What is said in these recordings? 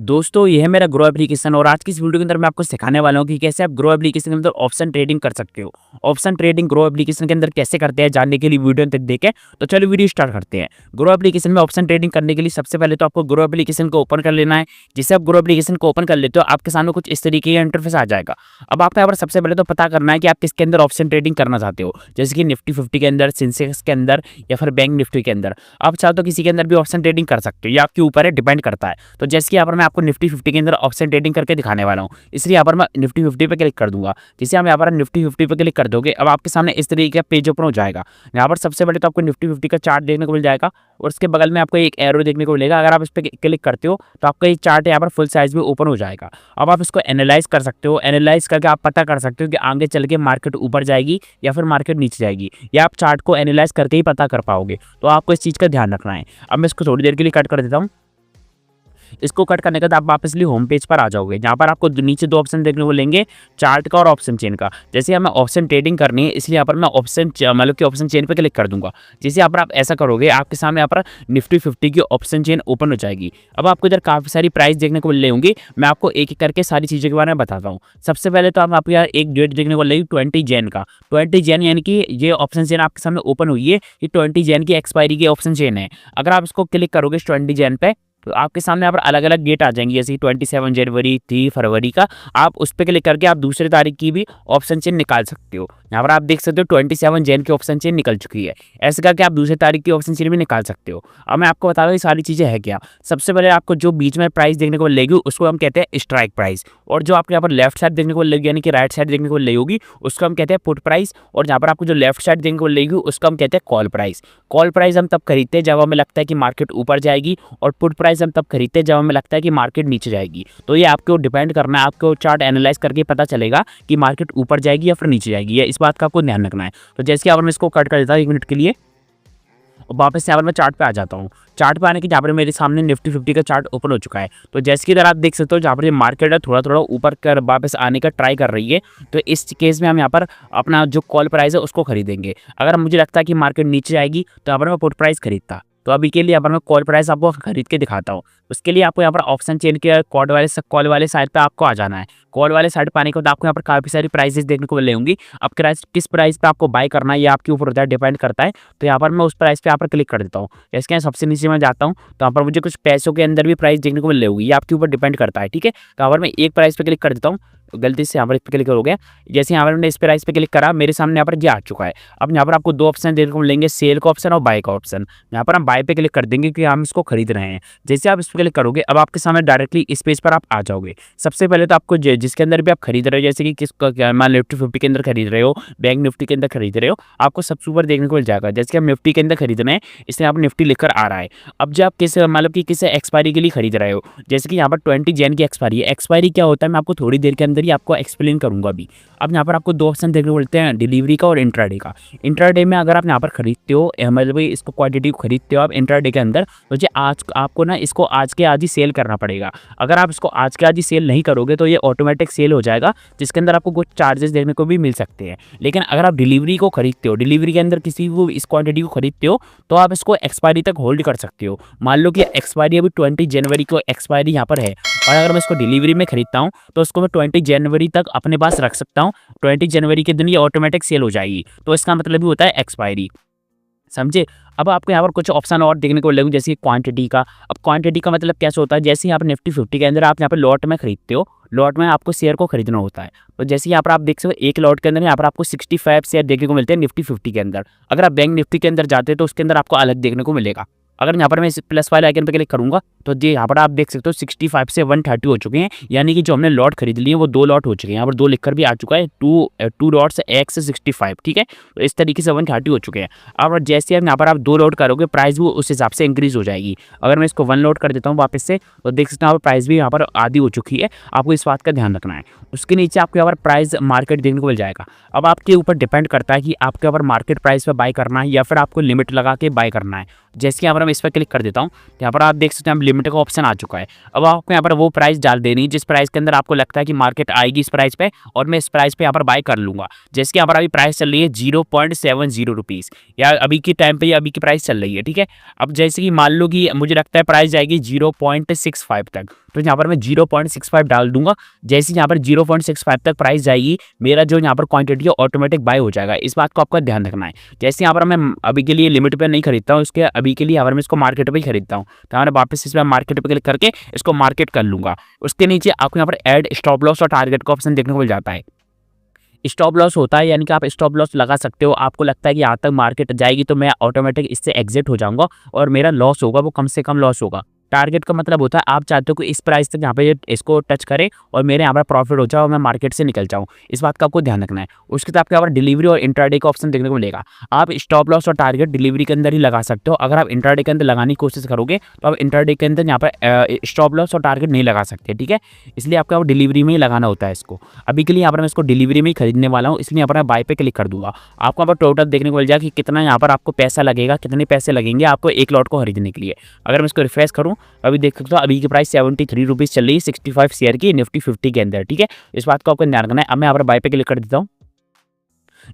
दोस्तों ये है मेरा ग्रो एप्लीकेशन और आज की इस वीडियो के अंदर मैं आपको सिखाने वाला हूँ कि कैसे आप ग्रो एप्लीकेशन के अंदर ऑप्शन ट्रेडिंग कर सकते हो। ऑप्शन ट्रेडिंग ग्रो एप्लीकेशन के अंदर कैसे करते हैं जानने के लिए वीडियो तक देखें। तो चलो वीडियो स्टार्ट करते हैं। ग्रो एप्लीकेशन में ऑप्शन ट्रेडिंग करने के लिए सबसे पहले तो आपको ग्रो एप्लीकेशन को ओपन कर लेना है। जिससे आप ग्रो एप्लीकेशन को ओपन कर लेते हो आपके सामने कुछ इस तरीके का इंटरफेस आ जाएगा। अब आपको यहाँ पर सबसे पहले तो पता करना है कि आप किसके अंदर ऑप्शन ट्रेडिंग करना चाहते हो, जैसे कि निफ्टी 50 के अंदर, सेंसेक्स के अंदर या फिर बैंक निफ्टी के अंदर। आप चाहो तो किसी के अंदर भी ऑप्शन ट्रेडिंग कर सकते हो, ये आपके ऊपर है, डिपेंड करता है। तो जैसे कि यहाँ पर मैं आपको निफ्टी 50 के अंदर ऑप्शन ट्रेडिंग करके दिखाने वाला हूँ, इसलिए यहाँ पर मैं निफ्टी 50 पे क्लिक कर दूंगा। जिसे हम यहाँ पर निफ्टी 50 पे क्लिक कर दोगे अब आपके सामने इस तरीके का पेज ओपन हो जाएगा। यहाँ पर सबसे पहले तो आपको निफ्टी 50 का चार्ट देखने को मिल जाएगा और उसके बगल में आपको एक एरो देखने को मिलेगा। अगर आप इस पर क्लिक करते हो तो आपका ये चार्ट यहाँ पर फुल साइज में ओपन हो जाएगा। अब आप इसको एनालाइज कर सकते हो। एनालाइज करके आप पता कर सकते हो कि आगे चल के मार्केट ऊपर जाएगी या फिर मार्केट नीचे जाएगी। या आप चार्ट को एनालाइज करके ही पता कर पाओगे, तो आपको इस चीज़ का ध्यान रखना है। अब मैं इसको थोड़ी देर के लिए कट कर देता हूँ। इसको कट करने के बाद आप वापस लिए होम पेज पर आ जाओगे, जहाँ पर आपको नीचे दो ऑप्शन देखने को मिलेंगे, चार्ट का और ऑप्शन चेन का। जैसे हमें ऑप्शन ट्रेडिंग करनी है इसलिए यहाँ पर मैं ऑप्शन मतलब कि ऑप्शन चेन पर क्लिक कर दूंगा। जैसे यहाँ पर आप ऐसा करोगे आपके सामने यहाँ पर निफ्टी 50 की ऑप्शन चेन ओपन हो जाएगी। अब आपको इधर काफ़ी सारी प्राइस देखने को मिल रही होंगी। मैं आपको एक एक करके सारी चीज़ों के बारे में बताता हूँ। सबसे पहले तो आपको यहाँ एक डेट देखने को मिलेगी 20 जैन का। 20 जैन यानी कि ये ऑप्शन चेन आपके सामने ओपन हुई है। ये 20 जैन की एक्सपायरी की ऑप्शन चेन है। अगर आप इसको क्लिक करोगे 20 जैन पे तो आपके सामने यहाँ पर अलग अलग डेट आ जाएंगी, जैसे 27 जनवरी, 3 फरवरी का। आप उस पर क्लिक करके आप दूसरी तारीख की भी ऑप्शन चेन निकाल सकते हो। यहाँ पर आप देख सकते हो 27 जैन की ऑप्शन चेन निकल चुकी है। ऐसे करके आप दूसरी तारीख की ऑप्शन चेन भी निकाल सकते हो। अब मैं आपको बता दूँ ये सारी चीज़ें है क्या। सबसे पहले आपको जो बीच में प्राइस देखने को मिलेगी उसको हम कहते हैं स्ट्राइक प्राइस, और जो आपको यहाँ पर लेफ्ट साइड देखने को मिलेगी यानी कि राइट साइड देखने को मिल होगी उसको हम कहते हैं पुट प्राइस, और यहाँ पर आपको जो लेफ्ट साइड देखने को मिलेगी उसको हम कहते हैं कॉल प्राइस। कॉल प्राइस हम तब खरीदते हैं जब हमें लगता है कि मार्केट ऊपर जाएगी, और पुट प्राइस हम तब खरीदते हैं जब हमें लगता है कि मार्केट नीचे जाएगी। तो ये आपको डिपेंड करना है, आपको चार्ट एनालाइज करके पता चलेगा कि मार्केट ऊपर जाएगी या फिर नीचे जाएगी। ये इस बात का आपको ध्यान रखना है। तो जैसे कि यहाँ पर मैं इसको कट कर देता हूँ 1 मिनट के लिए और वापस यहाँ पर मैं चार्ट पे आ जाता हूँ। चार्ट पे आने के जहाँ पर मेरे सामने निफ्टी 50 का चार्ट ओपन हो चुका है। तो जैसे कि इधर आप देख सकते हो जहाँ पर ये मार्केट है थोड़ा थोड़ा ऊपर कर वापस आने का ट्राई कर रही है। तो इस केस में हम यहाँ पर अपना जो कॉल प्राइस है उसको खरीदेंगे। अगर मुझे लगता है कि मार्केट नीचे जाएगी तो यहाँ पर मैं पुट प्राइस खरीदता। तो अभी के लिए यहाँ पर मैं कॉल प्राइस आपको खरीद के दिखाता हूँ। उसके लिए आपको यहाँ पर ऑप्शन चेन के कॉल वाले साइड पे आपको आ जाना है। कॉल वाले साइड पे आने के बाद आपको यहाँ पर काफ़ी सारी प्राइसेस देखने को मिल होंगी। अब किस प्राइस पे आपको बाय करना है ये आपके ऊपर होता है, डिपेंड करता है। तो यहाँ पर मैं उस प्राइस पे यहाँ पर क्लिक कर देता हूँ। जैसे कि सबसे नीचे मैं जाता हूँ तो यहाँ पर मुझे कुछ पैसों के अंदर भी प्राइस देखने को मिल होगी, ये आपके ऊपर डिपेंड करता है। ठीक है, तो यहाँ पर मैं एक प्राइस पे क्लिक कर देता हूँ। गलती से यहाँ पर इस पर क्लिक हो गया। जैसे यहाँ पर मैंने इस प्राइस पे क्लिक करा मेरे सामने यहाँ पर ये आ चुका है। अब यहाँ पर आपको दो ऑप्शन देखने को मिलेंगे, सेल का ऑप्शन और बाय का ऑप्शन। यहाँ पर हम बाय पे क्लिक कर देंगे क्योंकि हम इसको खरीद रहे हैं। जैसे आप इस पर क्लिक करोगे अब आपके सामने डायरेक्टली इस पेज पर आप आ जाओगे। सबसे पहले तो आपको जिसके अंदर भी आप खरीद रहे हो, जैसे कि किसका मान निफ्टी 50 के अंदर खरीद रहे हो, बैंक निफ्टी के अंदर खरीद रहे हो, आपको सबसे ऊपर देखने को मिल जाएगा। जैसे कि हम निफ्टी के अंदर खरीद रहे हैं इसलिए आप निफ्टी लिखकर आ रहा है। अब जब आप किस मतलब कि किस एक्सपायरी के लिए खरीद रहे हो, जैसे कि यहाँ पर 20 जैन की एक्सपायरी है। एक्सपायरी क्या होता है मैं आपको थोड़ी देर के अंदर ही आपको एक्सप्लेन करूंगा अभी। अब यहाँ पर आपको दो ऑप्शन देखने को मिलते हैं, डिलीवरी का और इंट्राडे का। इंट्राडे में अगर आप यहाँ पर खरीदते हो मतलब इसको क्वांटिटी खरीदते हो आप इंट्राडे के अंदर, तो जो आज आपको ना इसको आज के आज ही सेल करना पड़ेगा। अगर आप इसको आज के आज ही सेल नहीं करोगे तो ये ऑटोमेटिक सेल हो जाएगा, जिसके अंदर आपको कुछ चार्जेस देखने को भी मिल सकते हैं। लेकिन अगर आप डिलीवरी को खरीदते हो, डिलीवरी के अंदर किसी को इस क्वांटिटी को खरीदते हो तो आप इसको एक्सपायरी तक होल्ड कर सकते हो। मान लो कि एक्सपायरी अभी 20 जनवरी को एक्सपायरी यहाँ पर है, और अगर मैं इसको डिलीवरी में खरीदता हूँ तो उसको मैं 20 जनवरी तक अपने पास रख सकता हूँ। 20 जनवरी के दिन ये ऑटोमेटिक सेल हो जाएगी। तो इसका मतलब भी होता है एक्सपायरी, समझे। अब आपको यहाँ पर कुछ ऑप्शन और देखने को मिलेंगे जैसे क्वांटिटी का। अब क्वांटिटी का मतलब कैसे होता है, जैसे यहाँ पर निफ्टी 50 के अंदर आप यहाँ पर लॉट में खरीदते हो, लॉट में आपको शेयर को खरीदना होता है। तो जैसे यहाँ पर आप देख सकते हो एक लॉट के अंदर यहाँ पर आपको 65 शेयर देखने को मिलते हैं निफ्टी 50 के अंदर। अगर आप बैंक निफ्टी के अंदर जाते हैं तो उसके अंदर आपको अलग देखने को मिलेगा। अगर यहाँ पर मैं इस प्लस वाले आइकन पे क्लिक करूंगा तो जी यहाँ पर आप देख सकते हो 65 से 130 हो चुके हैं, यानी कि जो हमने लॉट खरीद लिए वो 2 लॉट हो चुके हैं। यहाँ पर 2 लिखकर भी आ चुका है, 2 डॉट्स x 65। ठीक है, तो इस तरीके से 130 हो चुके हैं। अब जैसे यहाँ पर आप 2 लॉट करोगे प्राइस भी उस हिसाब से इंक्रीज हो जाएगी। अगर मैं इसको 1 लॉट कर देता हूँ वापस से तो देख सकते हैं प्राइस भी यहाँ पर आधी हो चुकी है। आपको इस बात का ध्यान रखना है। उसके नीचे आपको यहाँ पर प्राइस मार्केट देखने को मिल जाएगा। अब आपके ऊपर डिपेंड करता है कि आपके यहाँ पर मार्केट प्राइस पर बाय करना है या फिर आपको लिमिट लगा के बाय करना है। जैसे कि यहाँ पर हम इस पर क्लिक कर देता हूँ, यहाँ पर आप देख सकते हैं लिमिट का ऑप्शन आ चुका है। अब आपको यहाँ पर वो प्राइस डाल देनी है जिस प्राइस के अंदर आपको लगता है कि मार्केट आएगी इस प्राइस पे, और मैं इस प्राइस पे यहाँ पर बाय कर लूँगा। जैसे कि यहाँ पर अभी प्राइस चल रही है 0.70 रुपीज़, या अभी के टाइम पे अभी की प्राइस चल रही है, ठीक है। अब जैसे कि मान लो कि मुझे लगता है प्राइस जाएगी 0.65 तक, तो यहाँ पर मैं 0.65 डाल दूंगा। जैसे यहाँ पर 0.65 तक प्राइस जाएगी, मेरा जो यहाँ पर क्वांटिटी है ऑटोमेटिक बाय हो जाएगा। इस बात को आपका ध्यान रखना है। जैसे यहाँ पर मैं अभी के लिए लिमिट पे नहीं खरीदता हूँ, इसके अभी के लिए यहाँ पर मैं इसको मार्केट पे ही खरीदता हूँ, तो मैं वापस इस पर मार्केट पे क्लिक करके इसको मार्केट कर लूँगा। उसके नीचे आपको यहाँ पर ऐड स्टॉप लॉस और टारगेट का ऑप्शन देखने को मिल जाता है। स्टॉप लॉस होता है, यानी कि आप स्टॉप लॉस लगा सकते हो। आपको लगता है कि यहाँ तक मार्केट जाएगी तो मैं ऑटोमेटिक इससे एग्जिट हो जाऊंगा और मेरा लॉस होगा वो कम से कम लॉस होगा। टारगेट का मतलब होता है आप चाहते हो कि इस प्राइस तक यहाँ पे इसको टच करे और मेरे यहाँ पर प्रॉफिट हो जाए और मैं मार्केट से निकल जाऊँ। इस बात का आपको ध्यान रखना है। उसके बाद आपको यहाँ पर डिलीवरी और इंट्राडे का ऑप्शन देखने को मिलेगा। आप स्टॉप लॉस और टारगेट डिलीवरी के अंदर ही लगा सकते हो। अगर आप इंट्राडे के अंदर लगाने की कोशिश करोगे तो आप इंट्राडे के अंदर यहाँ पर स्टॉप लॉस और टारगेट नहीं लगा सकते, ठीक है। इसलिए आपको यहाँ डिलीवरी में ही लगाना होता है इसको। अभी के लिए यहाँ पर मैं इसको डिलीवरी में ही खरीदने वाला हूँ, इसलिए यहाँ पर मैं बाय पे क्लिक कर दूंगा। आपको यहाँ पर टोटल देखने को मिल जाएगा कि कितना यहाँ पर आपको पैसा लगेगा, कितने पैसे लगेंगे आपको एक लॉट को खरीदने के लिए। अगर मैं इसको रिफ्रेश करूँ, अभी देख सकते हो अभी की प्राइस 73 रुपीज़ चल रही है 65 शेयर की निफ्टी 50 के अंदर, ठीक है। इस बात को आपको ध्यान रखना है। अब मैं यहाँ पर बाय पे क्लिक कर देता हूँ।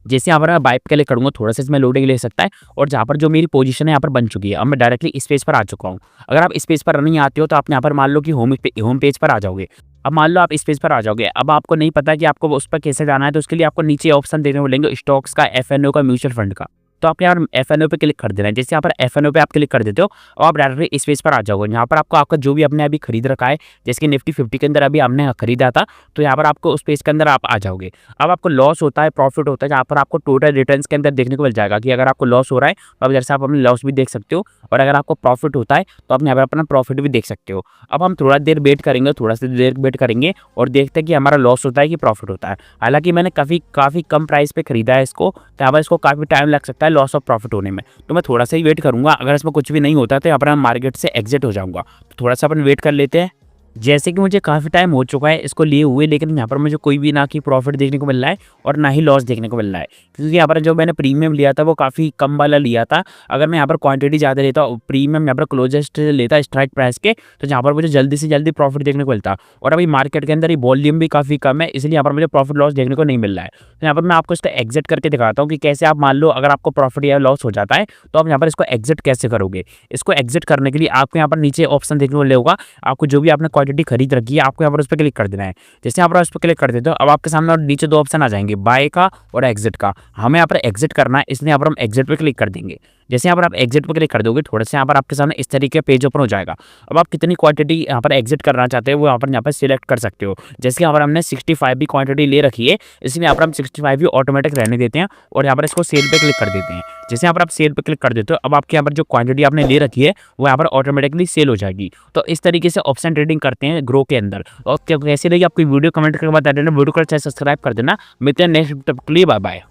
जैसे यहाँ पर मैं बाय पे क्लिक करूँगा, थोड़ा सा इसमें लोडिंग ले सकता है, और जहाँ पर जो मेरी पोजीशन है यहाँ पर बन चुकी है, अब मैं डायरेक्टली इस पेज पर आ चुका हूँ। अगर आप इस पेज पर नहीं आते हो तो आप यहाँ पर मान लो कि होम पेज पर आ जाओगे। अब मान लो आप इस पेज पर आ जाओगे, अब आपको नहीं पता कि आपको उस पर कैसे जाना है, तो उसके लिए आपको नीचे ऑप्शन देखने को मिलेंगे स्टॉक्स का, एफएनओ का, म्यूचुअल फंड का। तो आप यहाँ पर एफएनओ पे क्लिक कर देना है। जैसे यहाँ पर एफएनओ पे आप क्लिक कर देते हो और आप डायरेक्टली इस पेज पर आ जाओगे। यहाँ पर आपको आपका जो भी आपने अभी खरीद रखा है, जैसे कि निफ्टी 50 के अंदर अभी हमने खरीदा था, तो यहाँ पर आपको उस पेज के अंदर आप आ जाओगे। अब आपको लॉस होता है, प्रॉफिट होता है, जहाँ पर आपको टोटल रिटर्न्स के अंदर देखने को मिल जाएगा कि अगर आपको लॉस हो रहा है तो अब जैसे आप अपने लॉस भी देख सकते हो, और अगर आपको प्रॉफिट होता है तो आप यहाँ पर अपना प्रॉफिट भी देख सकते हो। अब हम थोड़ा देर वेट करेंगे, थोड़ा सा देर वेट करेंगे और देखते हैं कि हमारा लॉस होता है कि प्रॉफिट होता है। हालांकि मैंने काफ़ी कम प्राइस पे खरीदा है इसको, तो यहाँ पर इसको काफ़ी टाइम लग सकता है लॉस और प्रॉफिट होने में, तो मैं थोड़ा सा ही वेट करूंगा। अगर इसमें कुछ भी नहीं होता तो यहाँ पर मैं मार्केट से एग्जिट हो जाऊंगा। तो थोड़ा सा अपन वेट कर लेते हैं। जैसे कि मुझे काफ़ी टाइम हो चुका है इसको लिए हुए, लेकिन यहाँ पर मुझे कोई भी ना कि प्रॉफिट देखने को मिल रहा है और ना ही लॉस देखने को मिल रहा है, क्योंकि यहाँ पर जो मैंने प्रीमियम लिया था वो काफ़ी कम वाला लिया था। अगर मैं यहाँ पर क्वांटिटी ज़्यादा लेता, प्रीमियम यहाँ पर क्लोजेस्ट लेता स्ट्राइक प्राइस के, तो यहाँ पर मुझे जल्दी से जल्दी प्रॉफिट देखने को मिलता। और अभी मार्केट के अंदर ही वॉल्यूम भी काफ़ी कम है, इसलिए यहाँ पर मुझे प्रॉफिट लॉस देखने को नहीं मिल रहा है। तो यहाँ पर मैं आपको इसका एग्जिट करके दिखाता हूँ कि कैसे आप मान लो अगर आपको प्रॉफिट या लॉस हो जाता है तो आप यहाँ पर इसको एग्जिट कैसे करोगे। इसको एग्जिट करने के लिए आपको यहाँ पर नीचे ऑप्शन देखने को मिलेगा। आपको जो भी आपने क्वांटिटी खरीद रखी है आपको यहाँ पर उस पर क्लिक कर देना है। जैसे यहाँ पर उस पर क्लिक कर देते हो, अब आपके सामने और नीचे दो ऑप्शन आ जाएंगे, बाय का और एग्जिट का। हमें यहाँ पर एग्जिट करना है, इसलिए यहाँ पर हम एग्जिट पे क्लिक कर देंगे। जैसे यहाँ पर आप एग्जिट पर क्लिक कर दोगे, थोड़ा सा यहाँ पर आपके सामने इस तरीके का पेज ओपन हो जाएगा। अब आप कितनी क्वांटिटी यहाँ पर एग्जिट करना चाहते हो वो यहाँ पर सिलेक्ट कर सकते हो। जैसे यहाँ पर हमने 65 भी क्वांटिटी ले रखी है, इसलिए यहाँ पर हम 65 भी ऑटोमेटिक रहने देते हैं और यहाँ पर इसको सेल पे क्लिक कर देते हैं। जैसे यहाँ पर आप सेल पे क्लिक कर देते हो, अब आपके यहाँ पर जो क्वांटिटी आपने ले रखी है वो यहाँ पर ऑटोमेटिकली सेल हो जाएगी। तो इस तरीके से ऑप्शन ट्रेडिंग करते हैं ग्रो के अंदर। और कैसे लगी आपकी वीडियो कमेंट करके बता देना। वीडियो को अच्छा सब्सक्राइब कर देना। मिलते हैं नेक्स्ट, तब के लिए बाय बाय।